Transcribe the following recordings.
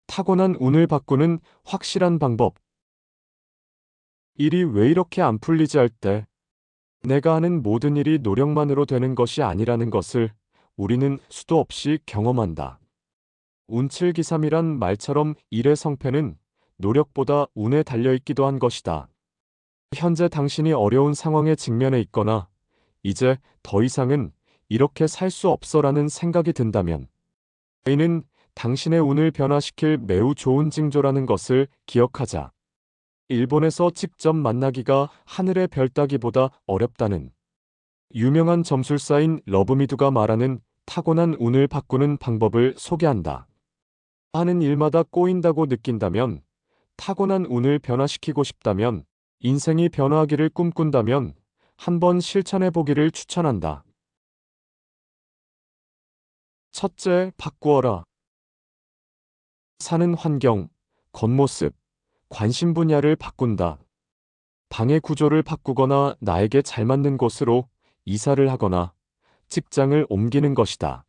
타고난 운을 바꾸는 확실한 방법. 일이 왜 이렇게 안 풀리지 할 때, 내가 하는 모든 일이 노력만으로 되는 것이 아니라는 것을 우리는 수도 없이 경험한다. 운칠기삼이란 말처럼 일의 성패는 노력보다 운에 달려있기도 한 것이다. 현재 당신이 어려운 상황에 직면해 있거나 이제 더 이상은 이렇게 살 수 없어라는 생각이 든다면 이는 당신의 운을 변화시킬 매우 좋은 징조라는 것을 기억하자. 일본에서 직접 만나기가 하늘의 별 따기보다 어렵다는 유명한 점술사인 러브미두가 말하는 타고난 운을 바꾸는 방법을 소개한다. 하는 일마다 꼬인다고 느낀다면, 타고난 운을 변화시키고 싶다면, 인생이 변화하기를 꿈꾼다면 한번 실천해 보기를 추천한다. 첫째, 바꾸어라. 사는 환경, 겉모습, 관심 분야를 바꾼다. 방의 구조를 바꾸거나 나에게 잘 맞는 곳으로 이사를 하거나 직장을 옮기는 것이다.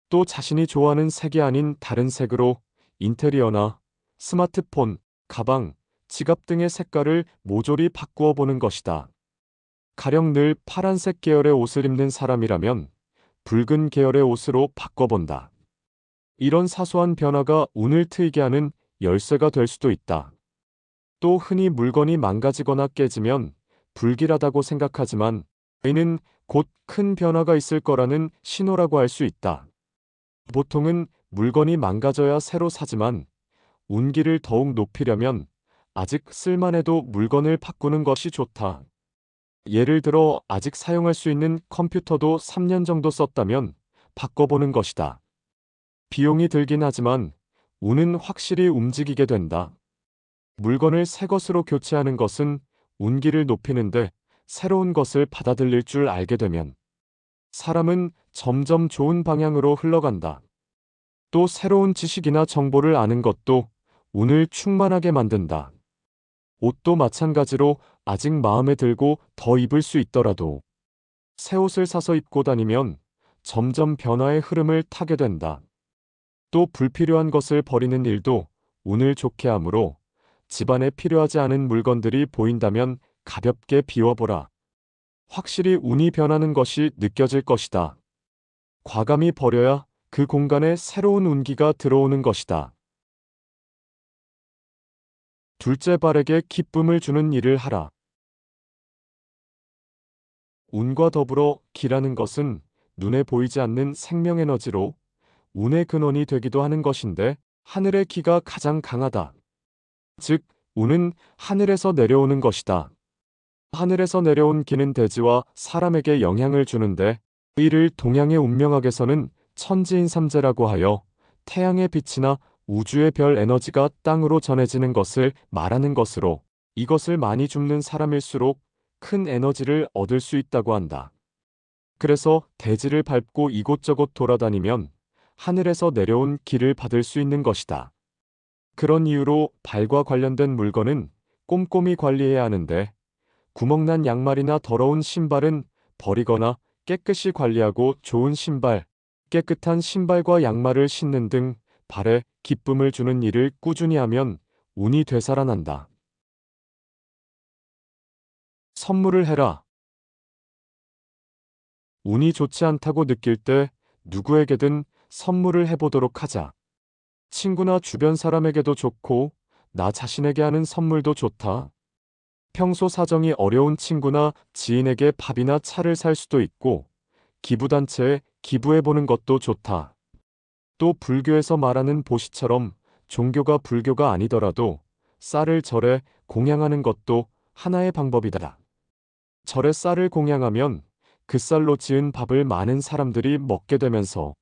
또 자신이 좋아하는 색이 아닌 다른 색으로 인테리어나 스마트폰, 가방, 지갑 등의 색깔을 모조리 바꾸어 보는 것이다. 가령 늘 파란색 계열의 옷을 입는 사람이라면 붉은 계열의 옷으로 바꿔본다. 이런 사소한 변화가 운을 트이게 하는 열쇠가 될 수도 있다. 또 흔히 물건이 망가지거나 깨지면 불길하다고 생각하지만 이는 곧 큰 변화가 있을 거라는 신호라고 할 수 있다. 보통은 물건이 망가져야 새로 사지만 운기를 더욱 높이려면 아직 쓸만해도 물건을 바꾸는 것이 좋다. 예를 들어 아직 사용할 수 있는 컴퓨터도 3년 정도 썼다면 바꿔보는 것이다. 비용이 들긴 하지만 운은 확실히 움직이게 된다. 물건을 새 것으로 교체하는 것은 운기를 높이는데 새로운 것을 받아들일 줄 알게 되면 사람은 점점 좋은 방향으로 흘러간다. 또 새로운 지식이나 정보를 아는 것도 운을 충만하게 만든다. 옷도 마찬가지로 아직 마음에 들고 더 입을 수 있더라도 새 옷을 사서 입고 다니면 점점 변화의 흐름을 타게 된다. 또 불필요한 것을 버리는 일도 운을 좋게 하므로 집안에 필요하지 않은 물건들이 보인다면 가볍게 비워보라. 확실히 운이 변하는 것이 느껴질 것이다. 과감히 버려야 그 공간에 새로운 운기가 들어오는 것이다. 둘째, 발에게 기쁨을 주는 일을 하라. 운과 더불어 기라는 것은 눈에 보이지 않는 생명 에너지로 운의 근원이 되기도 하는 것인데 하늘의 기가 가장 강하다. 즉, 운은 하늘에서 내려오는 것이다. 하늘에서 내려온 기는 대지와 사람에게 영향을 주는데 이를 동양의 운명학에서는 천지인삼재라고 하여 태양의 빛이나 우주의 별 에너지가 땅으로 전해지는 것을 말하는 것으로 이것을 많이 줍는 사람일수록 큰 에너지를 얻을 수 있다고 한다. 그래서 대지를 밟고 이곳저곳 돌아다니면 하늘에서 내려온 기를 받을 수 있는 것이다. 그런 이유로 발과 관련된 물건은 꼼꼼히 관리해야 하는데 구멍난 양말이나 더러운 신발은 버리거나 깨끗이 관리하고 좋은 신발, 깨끗한 신발과 양말을 신는 등 발에 기쁨을 주는 일을 꾸준히 하면 운이 되살아난다. 선물을 해라. 운이 좋지 않다고 느낄 때 누구에게든 선물을 해보도록 하자. 친구나 주변 사람에게도 좋고 나 자신에게 하는 선물도 좋다. 평소 사정이 어려운 친구나 지인에게 밥이나 차를 살 수도 있고 기부단체에 기부해보는 것도 좋다. 또 불교에서 말하는 보시처럼 종교가 불교가 아니더라도 쌀을 절에 공양하는 것도 하나의 방법이다. 절에 쌀을 공양하면 그 쌀로 지은 밥을 많은 사람들이 먹게 되면서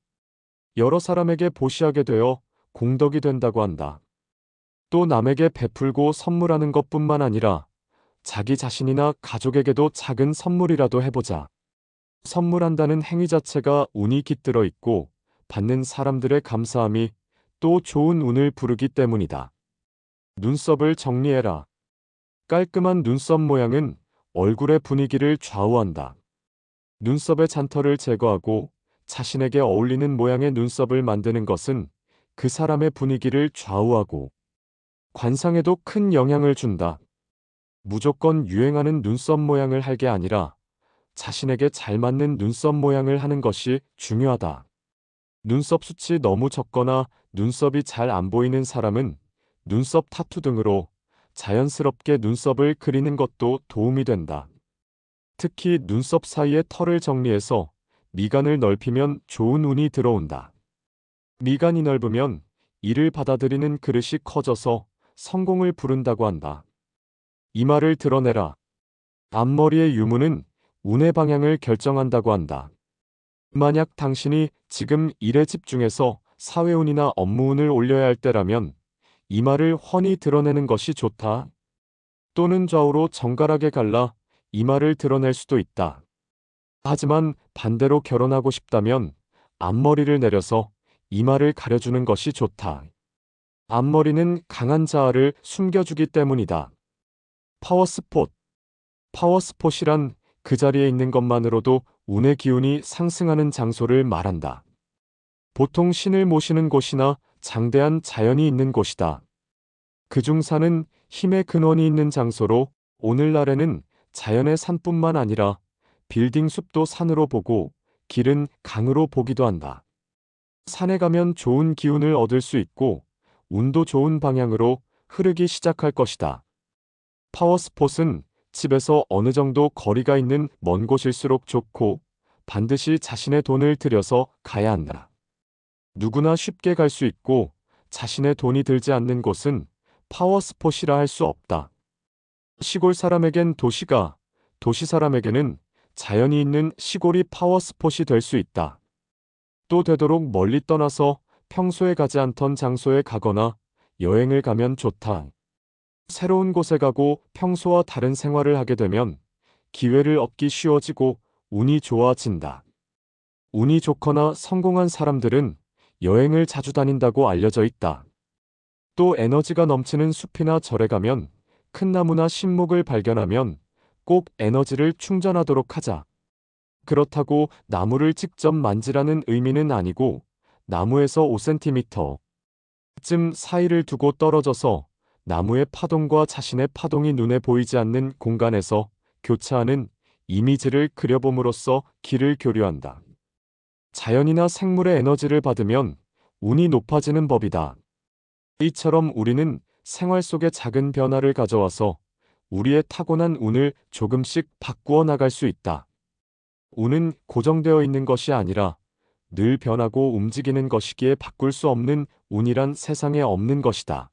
여러 사람에게 보시하게 되어 공덕이 된다고 한다. 또 남에게 베풀고 선물하는 것뿐만 아니라 자기 자신이나 가족에게도 작은 선물이라도 해보자. 선물한다는 행위 자체가 운이 깃들어 있고 받는 사람들의 감사함이 또 좋은 운을 부르기 때문이다. 눈썹을 정리해라. 깔끔한 눈썹 모양은 얼굴의 분위기를 좌우한다. 눈썹의 잔털을 제거하고 자신에게 어울리는 모양의 눈썹을 만드는 것은 그 사람의 분위기를 좌우하고 관상에도 큰 영향을 준다. 무조건 유행하는 눈썹 모양을 할 게 아니라 자신에게 잘 맞는 눈썹 모양을 하는 것이 중요하다. 눈썹 숱이 너무 적거나 눈썹이 잘 안 보이는 사람은 눈썹 타투 등으로 자연스럽게 눈썹을 그리는 것도 도움이 된다. 특히 눈썹 사이의 털을 정리해서 미간을 넓히면 좋은 운이 들어온다. 미간이 넓으면 이를 받아들이는 그릇이 커져서 성공을 부른다고 한다. 이마를 드러내라. 앞머리의 유무는 운의 방향을 결정한다고 한다. 만약 당신이 지금 일에 집중해서 사회운이나 업무운을 올려야 할 때라면 이마를 훤히 드러내는 것이 좋다. 또는 좌우로 정갈하게 갈라 이마를 드러낼 수도 있다. 하지만 반대로 결혼하고 싶다면 앞머리를 내려서 이마를 가려주는 것이 좋다. 앞머리는 강한 자아를 숨겨주기 때문이다. 파워스폿. 파워스폿이란 그 자리에 있는 것만으로도 운의 기운이 상승하는 장소를 말한다. 보통 신을 모시는 곳이나 장대한 자연이 있는 곳이다. 그중산은 힘의 근원이 있는 장소로 오늘날에는 자연의 산뿐만 아니라 빌딩 숲도 산으로 보고 길은 강으로 보기도 한다. 산에 가면 좋은 기운을 얻을 수 있고 운도 좋은 방향으로 흐르기 시작할 것이다. 파워스폿은 집에서 어느 정도 거리가 있는 먼 곳일수록 좋고 반드시 자신의 돈을 들여서 가야 한다. 누구나 쉽게 갈 수 있고 자신의 돈이 들지 않는 곳은 파워스폿이라 할 수 없다. 시골 사람에겐 도시가, 도시 사람에게는 자연이 있는 시골이 파워스폿이 될 수 있다. 또 되도록 멀리 떠나서 평소에 가지 않던 장소에 가거나 여행을 가면 좋다. 새로운 곳에 가고 평소와 다른 생활을 하게 되면 기회를 얻기 쉬워지고 운이 좋아진다. 운이 좋거나 성공한 사람들은 여행을 자주 다닌다고 알려져 있다. 또 에너지가 넘치는 숲이나 절에 가면 큰 나무나 신목을 발견하면 꼭 에너지를 충전하도록 하자. 그렇다고 나무를 직접 만지라는 의미는 아니고 나무에서 5cm쯤 사이를 두고 떨어져서 나무의 파동과 자신의 파동이 눈에 보이지 않는 공간에서 교차하는 이미지를 그려봄으로써 기를 교류한다. 자연이나 생물의 에너지를 받으면 운이 높아지는 법이다. 이처럼 우리는 생활 속에 작은 변화를 가져와서 우리의 타고난 운을 조금씩 바꾸어 나갈 수 있다. 운은 고정되어 있는 것이 아니라 늘 변하고 움직이는 것이기에 바꿀 수 없는 운이란 세상에 없는 것이다.